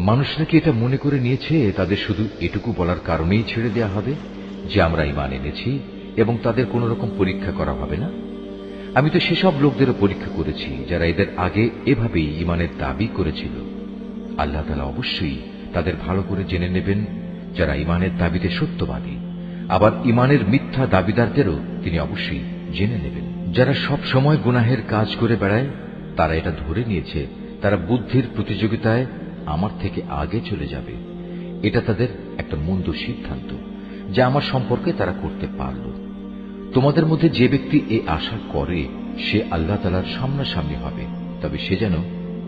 মানুষরা কি এটা মনে করে নিয়েছে তাদের শুধু এটুকু বলার কারণেই ছেড়ে দেয়া হবে যে আমরা ঈমান এনেছি এবং তাদের কোন রকম পরীক্ষা করা হবে না? আমি তো সেসব লোকদেরও পরীক্ষা করেছি যারা এদের আগে এভাবেই ঈমানের দাবি করেছিল। আল্লাহ তাআলা অবশ্যই তাদের ভালো করে জেনে নেবেন যারা ঈমানের দাবিতে সত্যবাদী। আবার ঈমানের মিথ্যা দাবিদারদেরও তিনি অবশ্যই জেনে নেবেন। যারা সব সময় গুনাহের কাজ করে বেড়ায় তারা এটা ধরে নিয়েছে তারা বুদ্ধির প্রতিযোগিতায় আমার থেকে আগে চলে যাবে। এটা তাদের একটা মন্দ সিদ্ধান্ত যা আমার সম্পর্কে তারা করতে পারল। তোমাদের মধ্যে যে ব্যক্তি এই আশা করে সে আল্লাহ তাআলার সামনাসামনি হবে, তবে সে যেন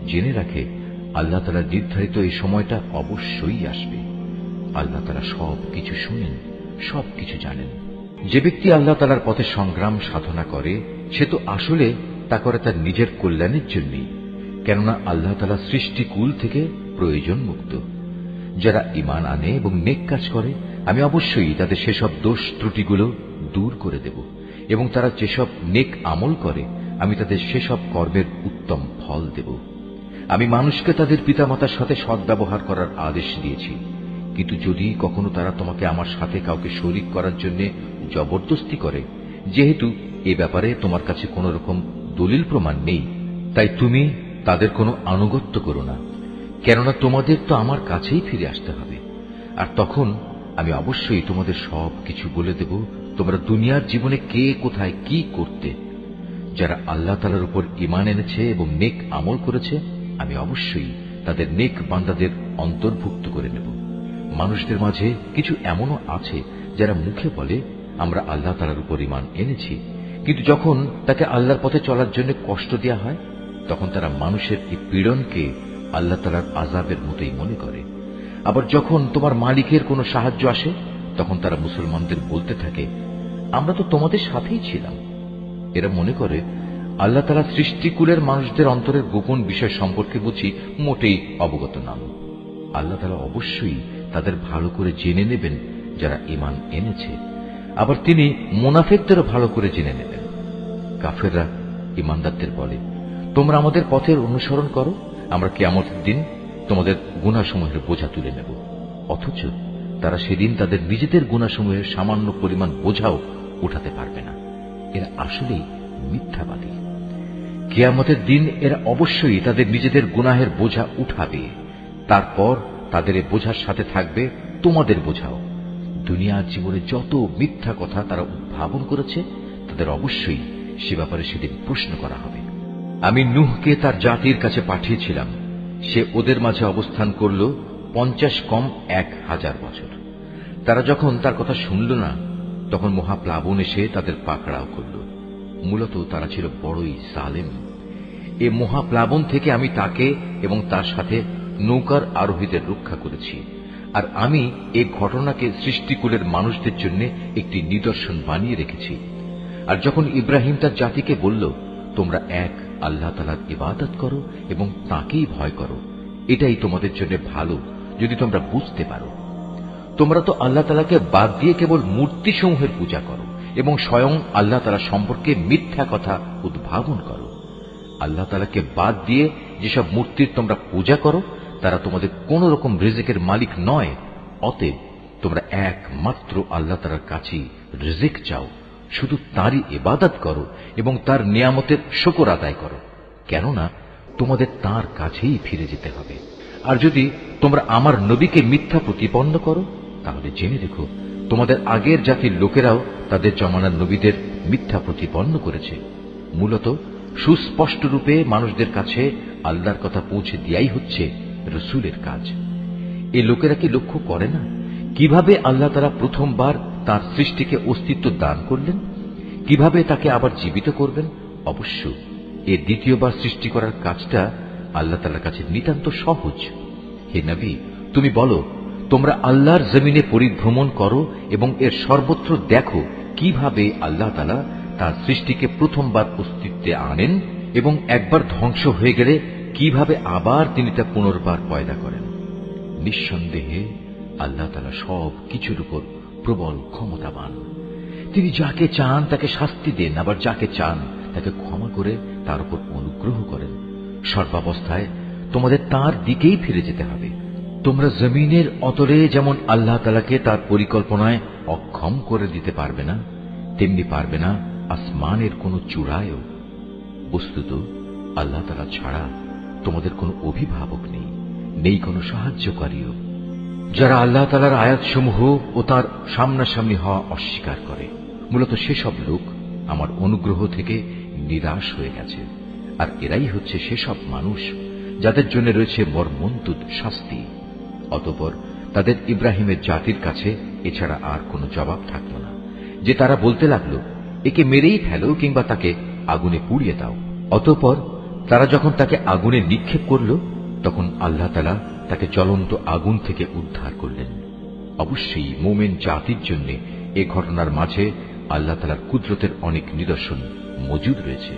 জেনে রাখে আল্লাহ তাআলার নির্ধারিত এই সময়টা অবশ্যই আসবে। আল্লাহ তাআলা সব কিছু শুনেন, সব কিছু জানেন। যে ব্যক্তি আল্লাহ তাআলার পথে সংগ্রাম সাধনা করে সে তো আসলে তা করে তার নিজের কল্যাণের জন্যই, কেননা আল্লাহ তাআলা সৃষ্টিকুল থেকে প্রয়োজন মুক্ত। যারা ঈমান আনে এবং নেক কাজ করে আমি অবশ্যই তাদের সেসব দোষ ত্রুটিগুলো দূর করে দেব, এবং তারা যেসব নেক আমল করে আমি তাদের সেসব কর্মের উত্তম ফল দেব। আমি মানুষকে তাদের পিতামাতার সাথে সদ্ব্যবহার করার আদেশ দিয়েছি, কিন্তু যদি কখনো তারা তোমাকে আমার সাথে কাউকে শরীক করার জন্য জবরদস্তি করে, যেহেতু এ ব্যাপারে তোমার কাছে কোন রকম দলিল প্রমাণ নেই, তাই তুমি তাদের কোনো আনুগত্য করো না, কেননা তোমাদের তো আমার কাছেই ফিরে আসতে হবে। আর তখন আমি অবশ্যই তোমাদের সব কিছু বলে দেব তোমরা দুনিয়ার জীবনে কে কোথায় কি করতে। যারা আল্লাহ তাআলার উপর ঈমান এনেছে এবং নেক আমল করেছে আমি অবশ্যই তাদের নেক বান্দাদের অন্তর্ভুক্ত করে নেব। মানুষদের মাঝে কিছু এমনও আছে যারা মুখে বলে আমরা আল্লাহ তাআলার উপর ঈমান এনেছি, কিন্তু যখন তাকে আল্লাহর পথে চলার জন্য কষ্ট দেওয়া হয় তখন তারা মানুষের এই পীড়নকে আল্লাহ তাআলার আযাবের মতোই মনে করে। আবার যখন তোমার মালিকের কোনো সাহায্য আসে তখন তারা মুসলমানদের বলতে থাকে আমরা তো তোমাদের সাথেই ছিলাম। এরা মনে করে আল্লাহ তাআলা সৃষ্টিকুলের মানুষদের অন্তরের গোপন বিষয় সম্পর্কে বুঝি মোটেই অবগত নন। আল্লাহ তাআলা অবশ্যই তাদের ভালো করে জেনে নেবেন যারা ঈমান এনেছে। আবার তিনি মুনাফিকদেরও ভালো করে জেনে নেবেন। কাফেররা ঈমানদারদের বলে তোমরা আমাদের পথের অনুসরণ করো, আমরা কিয়ামতের দিন তোমাদের গুনাহসমূহের বোঝা তুলে নেব। অথচ তারা সেদিন তাদের নিজেদের গুনাহসমূহের সামান্য পরিমাণ বোঝাও উঠাতে পারবে না। এরা আসলেই মিথ্যাবাদী। কিয়ামতের দিন এরা অবশ্যই তাদের নিজেদের গুনাহের বোঝা উঠাবে, তারপর তাদের এই বোঝার সাথে থাকবে তোমাদের বোঝাও। দুনিয়ার জীবনে যত মিথ্যা কথা তারা উদ্ভাবন করেছে তাদের অবশ্যই সে ব্যাপারে সেদিন প্রশ্ন করা হবে। আমি নূহকে তার জাতির কাছে পাঠিয়েছিলাম, সে ওদের মাঝে অবস্থান করল 50 কম 1000 বছর। তারা যখন তার কথা শুনল না তখন মহাপ্লাবন এসে তাদের পাকড়াও করল। মূলত তারা ছিল বড়ই জালেম। এ মহাপ্লাবন থেকে আমি তাকে এবং তার সাথে নৌকার আরোহীদের রক্ষা করেছি, আর আমি এই ঘটনাকে সৃষ্টিকুলের মানুষদের জন্য একটি নিদর্শন বানিয়ে রেখেছি। আর যখন ইব্রাহিম তার জাতিকে বলল তোমরা এক আল্লাহ তাআলার ইবাদত করো এবং তাকেই ভয় করো, এটাই তোমাদের জন্য ভালো যদি তোমরা বুঝতে পারো। তোমরা তো আল্লাহ তাআলাকে বাদ দিয়ে কেবল মূর্তিসমূহের পূজা করো এবং স্বয়ং আল্লাহ তাআলা সম্পর্কে মিথ্যা কথা উদ্ভাবন করো। আল্লাহ তাআলাকে বাদ দিয়ে যেসব মূর্তির তোমরা পূজা করো তারা তোমাদের কোন রকম রিজিকের মালিক নয়। অতএব তোমরা একমাত্র আল্লাহ তাআলার কাছেই রিজিক চাও, শুধু তারই ইবাদত করো এবং তার নিয়ামতের শুকর আদায় করো, কেননা তোমাদের তার কাছেই ফিরে যেতে হবে। আর যদি তোমরা আমার নবীকে মিথ্যা প্রতিপন্ন করো তাহলে জেনে রেখো তোমাদের আগের জাতির লোকেরাও তাদের জমানার নবীদের মিথ্যা প্রতিপন্ন করেছে। মূলত সুস্পষ্ট রূপে মানুষদের কাছে আল্লাহর কথা পৌঁছে দেয়াই হচ্ছে রসুলের কাজ। এই লোকেরা কি লক্ষ্য করে না কিভাবে আল্লাহ তাআলা প্রথমবার তার সৃষ্টিকে অস্তিত্ব দান করলেন, কিভাবে তাকে আবার জীবিত করবেন? অবশ্য এ দ্বিতীয়বার সৃষ্টি করার কাজটা আল্লাহ তাআলার কাছে নিতান্ত সহজ। হে নবী, তুমি বলো তোমরা আল্লাহর জমিনে পরিভ্রমণ করো এবং এর সর্বত্র দেখো কিভাবে আল্লাহ তাআলা তার সৃষ্টিকে প্রথমবার অস্তিত্বে আনেন এবং একবার ধ্বংস হয়ে গেলে কিভাবে আবার তিনি তা পুনর্বার পয়দা করেন। নিঃসন্দেহে আল্লাহ তাআলা সব কিছুর উপর প্রবল ক্ষমতাবান। তিনি যাকে চান তাকে শাস্তি দেন, আবার যাকে চান তাকে ক্ষমা করে তার উপর অনুগ্রহ করেন। সর্বাবস্থায় তোমাদের তার দিকেই ফিরে যেতে হবে। তোমরা জমিনের অতলে যেমন আল্লাহ তাআলাকে তার পরিকল্পনায় অক্ষম করে দিতে পারবে না, তেমনি পারবে না আসমানের কোন চূড়ায়ও। বস্তুত আল্লাহ তাআলা ছাড়া তোমাদের কোনো অভিভাবক নেই, নেই কোনো সাহায্যকারীও। যারা আল্লাহ তাআলার আয়াতসমূহ ও তার সামনাসামনি হওয়া অস্বীকার করে, মূলত সেসব লোক আমার অনুগ্রহ থেকে নিরাশ হয়ে গেছে। আর এরাই হচ্ছে সেসব মানুষ যাদের জন্য রয়েছে মর্মন্তুদ শাস্তি। অতঃপর তাদের ইব্রাহিমের জাতির কাছে এছাড়া আর কোনো জবাব থাকল না, যে তারা বলতে লাগলো, একে মেরেই ফেলো কিংবা তাকে আগুনে পুড়িয়ে দাও। অতঃপর তারা যখন তাকে আগুনে নিক্ষেপ করল, তখন আল্লাহ তাআলা তাকে জ্বলন্ত আগুন থেকে উদ্ধার করলেন। অবশ্যই মুমিন জাতির জন্য এ ঘটনার মাঝে আল্লাহ তাআলার কুদরতের অনেক নিদর্শন মজুদ রয়েছে।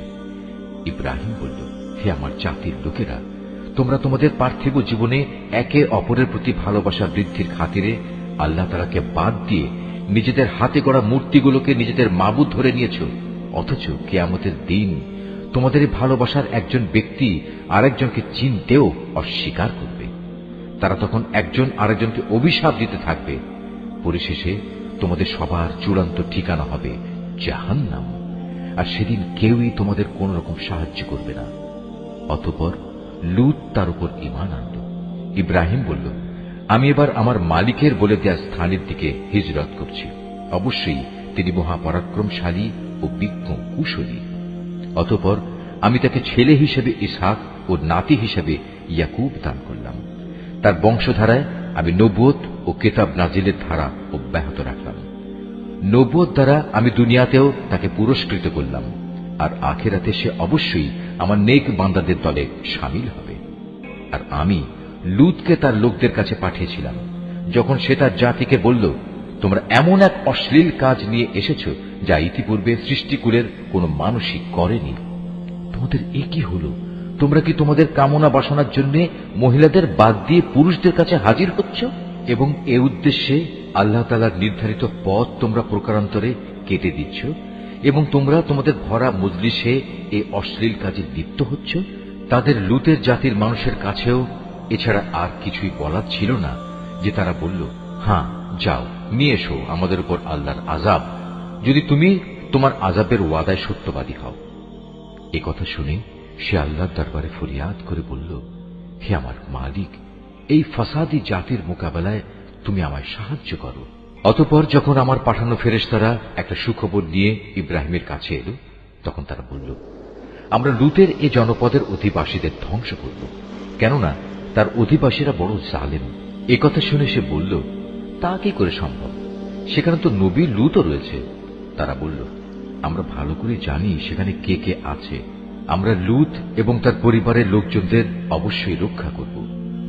ইব্রাহিম বলল, হে আমার জাতির লোকেরা, তোমরা তোমাদের পার্থিব জীবনে একে অপরের প্রতি ভালোবাসা বৃদ্ধির খাতিরে আল্লাহ তাআলাকে বাদ দিয়ে নিজেদের হাতে গড়া মূর্তিগুলোকে নিজেদের মাবুদ ধরে নিয়েছ। অথচ কিয়ামতের দিন তোমাদের এই ভালোবাসার একজন ব্যক্তি আরেকজনকে চিনতেও অস্বীকার করবে। তারা তখন একজন আরেকজনকে অভিশাপ দিতে থাকবে। পরিশেষে তোমাদের সবার চূড়ান্ত ঠিকানা হবে জাহান্নাম, আর সেদিন কেউই তোমাদের কোন রকম সাহায্য করবে না। অতঃপর লূত তার উপর ঈমান আনল। ইব্রাহিম বলল, আমি এবার আমার মালিকের বলে দেয়া স্থানের দিকে হিজরত করছি। অবশ্যই তিনি মহাপরাক্রমশালী ও বিজ্ঞ কুশলী। অতঃপর আমি তাকে ছেলে হিসেবে ইসহাক ও নাতি হিসেবে ইয়াকুব দান করলাম। তার বংশধারায় আমি নবুয়ত ও কিতাব নাজিলের ধারা অব্যাহত রাখলাম। নবুয়ত দ্বারা আমি দুনিয়াতেও তাকে পুরস্কৃত করলাম, আর আখিরাতে সে অবশ্যই আমার নেক বান্দাদের দলে শামিল হবে। আর আমি লূতকে তার লোকদের কাছে পাঠিয়েছিলাম, যখন সে তার জাতিকে বলল, তোমরা এমন এক অশ্লীল কাজ নিয়ে এসেছ যা ইতিপূর্বে সৃষ্টিকুলের কোন মানুষই করেনি। তোমাদের এ কি হল? তোমরা কি তোমাদের কামনা বাসনার জন্য মহিলাদের বাদ দিয়ে পুরুষদের কাছে হাজির হচ্ছ? এবং এ উদ্দেশ্যে আল্লাহ তাআলার নির্ধারিত পথ তোমরা প্রকারান্তরে কেটে দিচ্ছ, এবং তোমরা তোমাদের ভরা মজলিসে এ অশ্লীল কাজে লিপ্ত হচ্ছ। তাদের লূতের জাতির মানুষের কাছেও এছাড়া আর কিছুই বলার ছিল না, যে তারা বলল, হ্যাঁ যাও, নিয়ে এসো আমাদের উপর আল্লাহর আযাব, যদি তুমি তোমার আযাবের ওয়াদায় সত্যবাদী হও। এ কথা শুনে সে আল্লাহর দরবারে ফরিয়াদ করে বলল, হে আমার মালিক, এই ফাসাদি জাতির মোকাবেলায় তুমি আমায় সাহায্য করো। অতঃপর যখন আমার পাঠানো ফেরেশতারা একটা সুখবর নিয়ে ইব্রাহিমের কাছে এলো, তখন তারা বলল, আমরা লূতের এ জনপদের অধিবাসীদের ধ্বংস করব, কেননা তার অধিবাসীরা বড় জালেম। এ কথা শুনে সে বলল, তা কি করে সম্ভব? সেখানে তো নবী লূতও রয়েছে। তারা বলল, আমরা ভালো করে জানি সেখানে কে কে আছে। আমরা লূত এবং তার পরিবারের লোকজনদের অবশ্যই রক্ষা করব,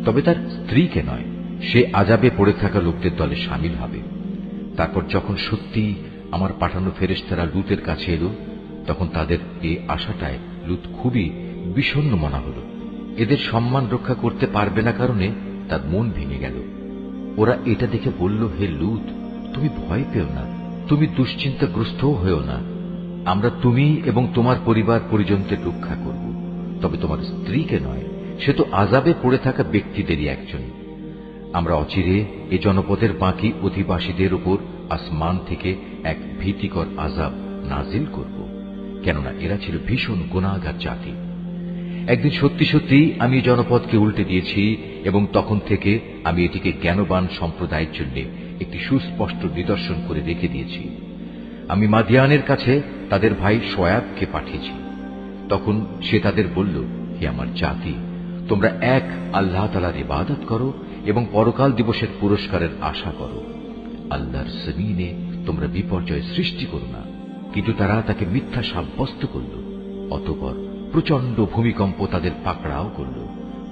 তবে তার স্ত্রীকে নয়। সে আযাবে পড়ে থাকা লোকদের দলে শামিল হবে। তারপর যখন সত্যি আমার পাঠানো ফেরেশতারা লূতের কাছে এলো, তখন তাদের এই আশাটায় লূত খুবই বিষণ্ণ মনা হল। এদের সম্মান রক্ষা করতে পারবে না কারণে তার মন ভেঙে গেল। ওরা এটা দেখে বলল, হে লূত, তুমি ভয় পেও না, তুমি দুশ্চিন্তাগ্রস্তও হয়েও না। আমরা তুমি এবং তোমার পরিবার পরিজনদের রক্ষা করব, তবে তোমার স্ত্রীকে নয়। সে তো আযাবে পড়ে থাকা ব্যক্তিদেরই একজন। আমরা অচিরে এ জনপদের বাকি অধিবাসীদের উপর আসমান থেকে এক ভীতিকর আযাব নাজিল করব, কেননা এরা ছিল ভীষণ গুনাহগার জাতি। একদিন সত্যি সত্যি আমি জনপদকে উল্টে দিয়েছি, এবং তখন থেকে আমি এটিকে জ্ঞানবান সম্প্রদায়ের জন্য একটি সুস্পষ্ট নিদর্শন করে রেখে দিয়েছি। আমি মাদিয়ানের কাছে তাদের ভাই শোয়াবকে পাঠিয়েছি। তখন সে তাদের বলল, হে আমার জাতি, তোমরা এক আল্লাহ তাআলার ইবাদত করো এবং পরকাল দিবসের পুরস্কারের আশা করো। আল্লাহর জমিনে তোমরা বিপর্যয় সৃষ্টি করো না। কিন্তু তারা তাকে মিথ্যা সাব্যস্ত করল। অতঃপর প্রচন্ড ভূমিকম্প তাদের পাকড়াও করল,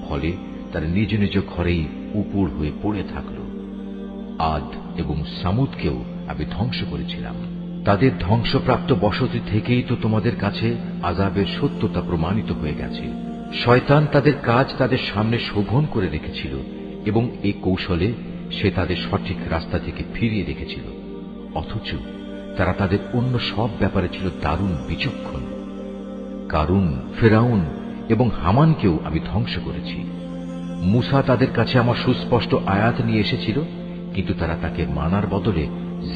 ফলে তারা নিজ নিজ ঘরেই উপুড় হয়ে পড়ে থাকল। আদ এবং সামুদকেও আমি ধ্বংস করেছিলাম। তাদের ধ্বংসপ্রাপ্ত বসতি থেকেই তো তোমাদের কাছে আযাবের সত্যতা প্রমাণিত হয়ে গেছে। শয়তান তাদের কাজ তাদের সামনে শোভন করে রেখেছিল, এবং এই কৌশলে সে তাদের সঠিক রাস্তা থেকে ফিরিয়ে রেখেছিল। অথচ তারা তাদের অন্য সব ব্যাপারে ছিল দারুণ বিচক্ষণ। কারুন, ফেরাউন এবং হামানকেও আমি ধ্বংস করেছি। মুসা তাদের কাছে আমার সুস্পষ্ট আয়াত নিয়ে এসেছিল, কিন্তু তারা তাকে মানার বদলে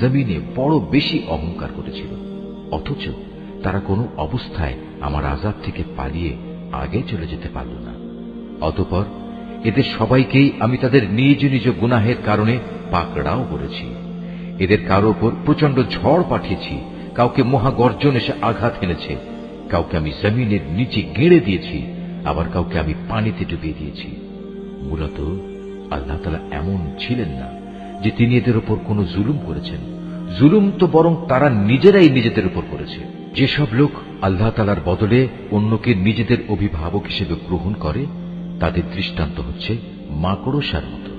জমিনে বড় বেশি অহংকার করেছিল। অথচ তারা কোনো অবস্থায় আমার আযাব থেকে পালিয়ে আগে চলে যেতে পারল না। অতঃপর এদের সবাইকেই আমি তাদের নিজ নিজ গুনাহের কারণে পাকড়াও করেছি। এদের কারো উপর প্রচন্ড ঝড় পাঠিয়েছি, কাউকে মহাগর্জন এসে আঘাত এনেছে, কাউকে আমি জমিনের নিচে গেড়ে দিয়েছি, আবার কাউকে আমি পানিতে ডুবিয়ে দিয়েছি। মূলত আল্লাহ তাআলা এমন ছিলেন না যে তিনি এদের উপর কোনো জুলুম করেছেন। জুলুম তো বরং তারা নিজেরাই নিজেদের উপর করেছে। যেসব লোক আল্লাহ তাআলার বদলে অন্যকে নিজেদের অভিভাবক হিসেবে গ্রহণ করে, তাদের দৃষ্টান্ত হচ্ছে মাকড়সার মতো।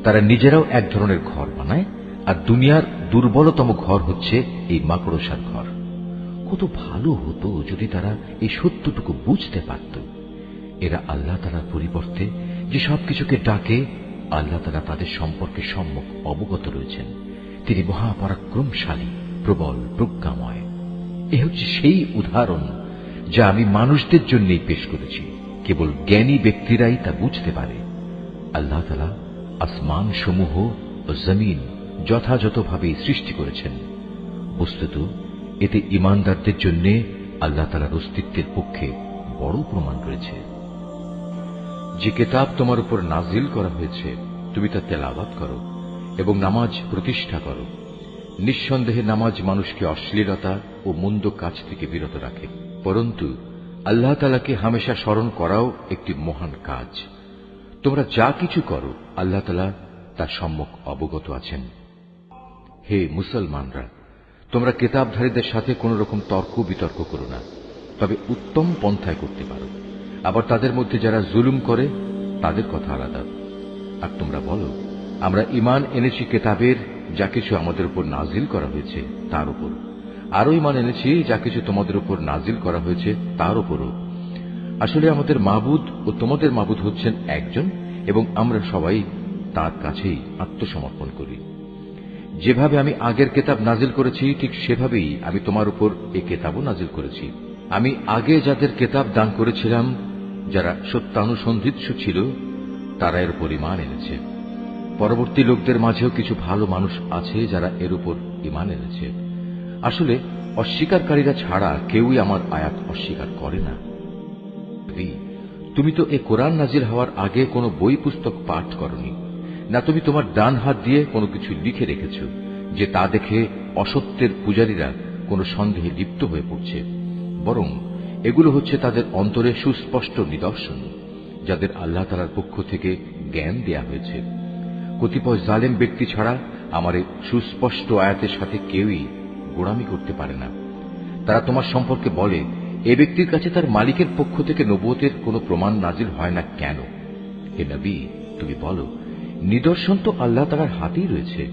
তারা নিজেরাও এক ধরনের ঘর বানায়, আর দুনিয়ার দুর্বলতম ঘর হচ্ছে এই মাকড়সার ঘর। কত ভালো হতো যদি তারা এই সত্যটুকু বুঝতে পারত। এরা আল্লাহ তাআলার পরিবর্তে যে সবকিছুকে ডাকে, আল্লাহ তাআলা তাদের সম্পর্কে সম্যক অবগত রয়েছেন। তিনি মহাপরাক্রমশালী, প্রবল, প্রজ্ঞাময়। এ হচ্ছে সেই উদাহরণ যা আমি মানুষদের জন্যই পেশ করেছি। কেবল জ্ঞানী ব্যক্তিরাই তা বুঝতে পারে। আল্লাহ তাআলা আসমান সমূহ ও জমিন যথাযথভাবে সৃষ্টি করেছেন। বস্তুত এতে ঈমানদারদের জন্য আল্লাহ তাআলার অস্তিত্বের পক্ষে বড় প্রমাণ রয়েছে। যে কিতাব তোমার উপর নাজিল করা হয়েছে তুমি তা তেলাওয়াত করো এবং নামাজ প্রতিষ্ঠা করো। নিঃসন্দেহে নামাজ মানুষকে অশ্লীলতা ও মন্দ কাজ থেকে বিরত রাখে, পরন্তু আল্লাহ তাআলাকে হামেশা স্মরণ করাও একটি মহান কাজ। তোমরা যা কিছু করো আল্লাহ তাআলা তার সম্যক অবগত আছেন। হে মুসলমানরা, তোমরা কিতাবধারীদের সাথে কোন রকম তর্ক বিতর্ক করো না, তবে উত্তম পন্থায় করতে পারো। আবার তাদের মধ্যে যারা জুলুম করে তাদের কথা আলাদা। আর তোমরা বলো, আমরা ঈমান এনেছি কিতাবের যা কিছু আমাদের উপর নাজিল করা হয়েছে তার উপর, আরো ঈমান এনেছি যা কিছু তোমাদের উপর নাজিল করা হয়েছে তার উপরও। আসলে আমাদের মাবুদ ও তোমাদের মাবুদ হচ্ছেন একজন, এবং আমরা সবাই তার কাছেই আত্মসমর্পণ করি। যেভাবে আমি আগের কিতাব নাজিল করেছি ঠিক সেভাবেই আমি তোমার উপর এই কিতাবও নাজিল করেছি। আমি আগে যাদের কিতাব দান করেছিলাম, যারা সত্যানুসন্ধিৎসু ছিল, তারা এর উপর ঈমান এনেছে। পরবর্তী লোকদের মাঝেও কিছু ভালো মানুষ আছে যারা এর উপর ঈমান এনেছে। আসলে অস্বীকারীরা ছাড়া কেউই আমার আয়াত অস্বীকার করে না। তুমি তো এ কোরআন নাজিল হওয়ার আগে কোনো বই পুস্তক পাঠ করনি, না তুমি তোমার ডান হাত দিয়ে কোনো কিছু লিখে রেখেছ যে তা দেখে অসত্যের পূজারীরা কোনো সন্দেহে লিপ্ত হয়ে পড়ছে। বরং এগুলো হচ্ছে তাদের অন্তরে সুস্পষ্ট নিদর্শন, যাদের আল্লাহ তাআলার পক্ষ থেকে জ্ঞান দেয়া হয়েছে। কতিপয় জালেম ব্যক্তি ছাড়া আমার এই সুস্পষ্ট আয়াতের সাথে কেউই গোড়ামি করতে পারে না। তারা তোমার সম্পর্কে বলে, এ ব্যক্তির কাছে তার মালিকের পক্ষ থেকে নবুয়তের কোনো প্রমাণ নাজিল হয় না কেন? হে নবী, তুমি বলো, নিদর্শন তো আল্লাহ তাআলার হাতেই রয়েছে।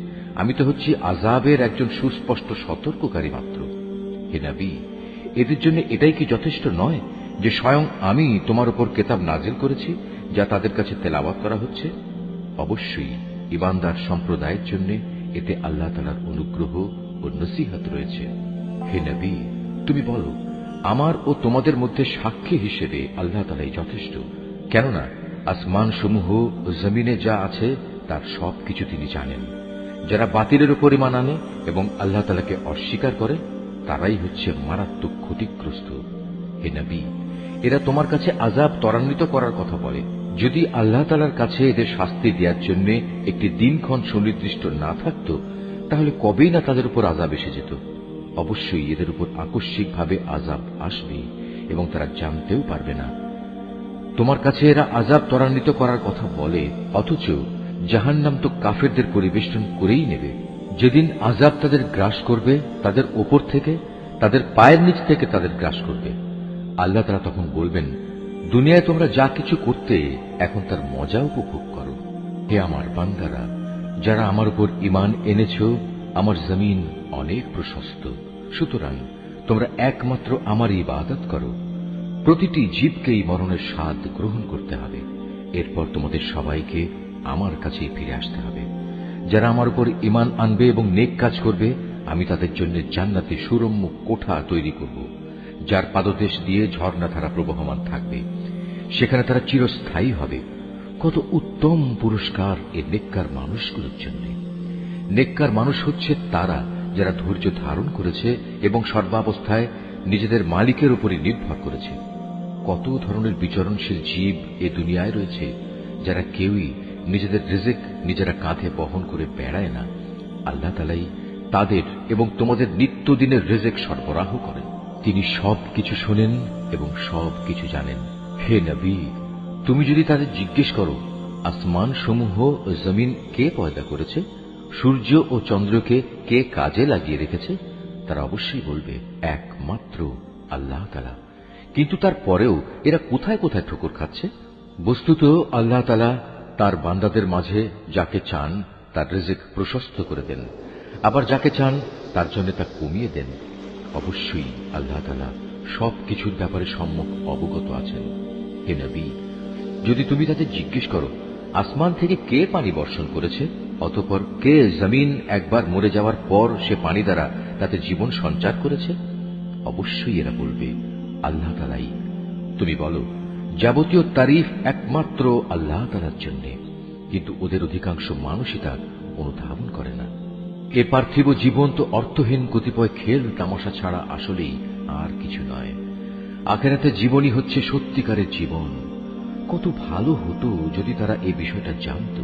আমি তো হচ্ছি আযাবের একজন সুস্পষ্ট সতর্ককারী মাত্র। হে নবী, এদের জন্য এটাই কি যথেষ্ট নয় যে স্বয়ং আমি তোমার উপর কিতাব নাজিল করেছি যা তাদের কাছে তেলাওয়াত করা হচ্ছে? অবশ্যই ঈমানদার সম্প্রদায়ের জন্য এতে আল্লাহ তাআলার অনুগ্রহ ও নসিহত রয়েছে। হে নবী, তুমি বলো, আমার ও তোমাদের মধ্যে সাক্ষী হিসেবে আল্লাহ তাআলাই যথেষ্ট। কেননা আসমান সমূহ ও জমিনে যা আছে তার সবকিছু তিনি জানেন। যারা বাতিলের উপর ঈমান আনে এবং আল্লাহ তাআলাকে অস্বীকার করে, তারাই হচ্ছে মারাত্মক ক্ষতিগ্রস্ত। হে নবী, এরা তোমার কাছে আযাব ত্বরান্বিত করার কথা বলে। যদি আল্লাহ তাআলার কাছে এদের শাস্তি দেওয়ার জন্য একটি দিনক্ষণ সুনির্দিষ্ট না থাকত, তাহলে কবেই না তাদের উপর আযাব এসে যেত। অবশ্যই এদের উপর আকস্মিকভাবে আযাব আসবে এবং তারা জানতেও পারবে না। তোমার কাছে এরা আযাব ত্বরান্বিত করার কথা বলে, অথচ জাহান্নাম তো কাফেরদের পরিবেষ্টন করেই নেবে। যেদিন আযাব তাদের গ্রাস করবে, তাদের ওপর থেকে, তাদের পায়ের নিচ থেকে তাদের গ্রাস করবে। আল্লাহ তাআলা তখন বলবেন, দুনিয়ায় তোমরা যা কিছু করতে এখন তার মজা উপভোগ করো। হে আমার বান্দারা, যারা আমার উপর ঈমান এনেছ, আমার জমিন অনেক প্রশস্ত, সুতরাং তোমরা একমাত্র আমার ইবাদত করো। প্রতিটি জীবকেই মরণের স্বাদ গ্রহণ করতে হবে। এরপর তোমাদের সবাইকে আমার কাছেই ফিরে আসতে হবে। যারা আমার উপর ঈমান আনবে এবং নেক কাজ করবে, আমি তাদের জন্য জান্নাতে সুরম্য কোঠা তৈরি করব, যার পাদদেশ দিয়ে ঝর্ণাধারা প্রবহমান থাকবে। সেখানে তারা চিরস্থায়ী হবে। কত উত্তম পুরস্কার এ নেককার মানুষগুলোর জন্য। নেককার মানুষ হচ্ছে তারা যারা ধৈর্য ধারণ করেছে এবং সর্বাবস্থায় নিজেদের মালিকের উপরই নির্ভর করেছে। কত ধরনের বিচরণশীল জীব এ দুনিয়ায় রয়েছে যারা কেউই নিজেদের রিজিক নিজেরা কাঁধে বহন করে বেড়ায় না। আল্লাহ তাআলাই তাদের এবং তোমাদের নিত্যদিনের রিজিক সরবরাহ করেন। তিনি সবকিছু শোনেন এবং সবকিছু জানেন। হে নবী, তুমি যদি তাদের জিজ্ঞেস করো আসমান সমূহ ও জমিন কে পয়দা করেছে, সূর্য ও চন্দ্রকে কে কাজে লাগিয়ে রেখেছে, তারা অবশ্যই বলবে একমাত্র আল্লাহ তাআলা। কিন্তু তারপরেও এরা কোথায় কোথায় ঠোকর খাচ্ছে। বস্তুত আল্লাহ তাআলা তার বান্দাদের মাঝে যাকে চান তার রিজিক প্রশস্ত করে দেন, আবার যাকে চান তার জন্য তা কমিয়ে দেন। অবশ্যই আল্লাহ তাআলা সবকিছুর ব্যাপারে সম্যক অবগত আছেন। হে নবী, যদি তুমি তাদের জিজ্ঞেস করো আসমান থেকে কে পানি বর্ষণ করেছে, অতঃপর কে জমিন একবার মরে যাওয়ার পর সে পানি দ্বারা তাতে জীবন সঞ্চার করেছে, অবশ্যই এরা বলবে আল্লাহ তাআলাই। তুমি বলো যাবতীয় তারিফ একমাত্র আল্লাহ তাআলার জন্য, কিন্তু ওদের অধিকাংশ মানুষই তা অনুধাবন করে না। এ পার্থিব জীবন তো অর্থহীন কতিপয় খেল তামাশা ছাড়া আসলেই আর কিছু নয়। আখিরাতের জীবনই হচ্ছে সত্যিকারের জীবন। কত ভালো হতো যদি তারা এই বিষয়টা জানত।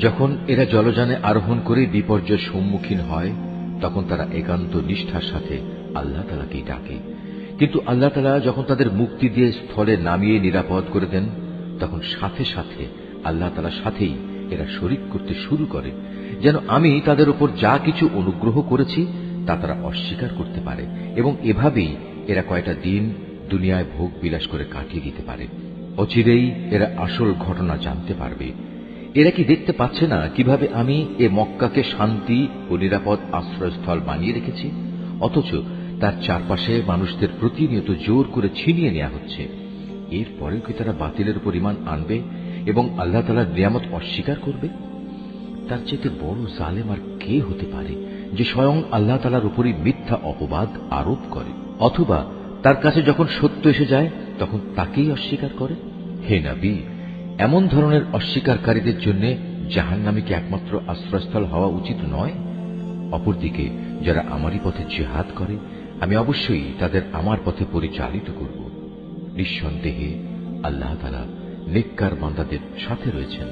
যখন এরা জলযানে আরোহণ করে বিপর্যয়ের সম্মুখীন হয়, তখন তারা একান্ত নিষ্ঠার সাথে আল্লাহ তাআলাকেই ডাকে। কিন্তু আল্লাহ তাআলা যখন তাদের মুক্তি দিয়ে স্থলে নামিয়ে নিরাপদ করে দেন, তখন সাথে সাথে আল্লাহ তাআলার সাথেই এরা শরীক করতে শুরু করে, যেন আমি তাদের উপর যা কিছু অনুগ্রহ করেছি তা তারা অস্বীকার করতে পারে, এবং এভাবেই এরা কয়টা দিন দুনিয়ায় ভোগ বিলাস করে কাটিয়ে দিতে পারে। অচিরেই এরা আসল ঘটনা জানতে পারবে। এরা কি দেখতে পাচ্ছে না কিভাবে আমি এ মক্কাকে শান্তি ও নিরাপদ আশ্রয়স্থল বানিয়ে রেখেছি, অথচ তার চারপাশে মানুষদের প্রতিনিয়ত জোর করে ছিনিয়ে নেওয়া হচ্ছে। এরপরেও কি তারা বাতিলের উপর ঈমান আনবে এবং আল্লাহ তাআলার নিয়ামত অস্বীকার করবে? তার চেয়ে বড় জালেম আর কে হতে পারে যে স্বয়ং আল্লাহ তাআলার উপরই মিথ্যা অপবাদ আরোপ করে, অথবা তার কাছে যখন সত্য এসে যায় তখন তাকেই অস্বীকার করে। হে নবী, এমন ধরনের অস্বীকারীদের জন্য জাহান্নামে কি একমাত্র আশ্রয়স্থল হওয়া উচিত নয়? অপরদিকে যারা আমারই পথে জিহাদ করে, আমি অবশ্যই তাদের আমার পথে পরিচালিত করব। নিঃসন্দেহে আল্লাহ তাআলা নেককার বান্দাদের সাথে রয়েছেন।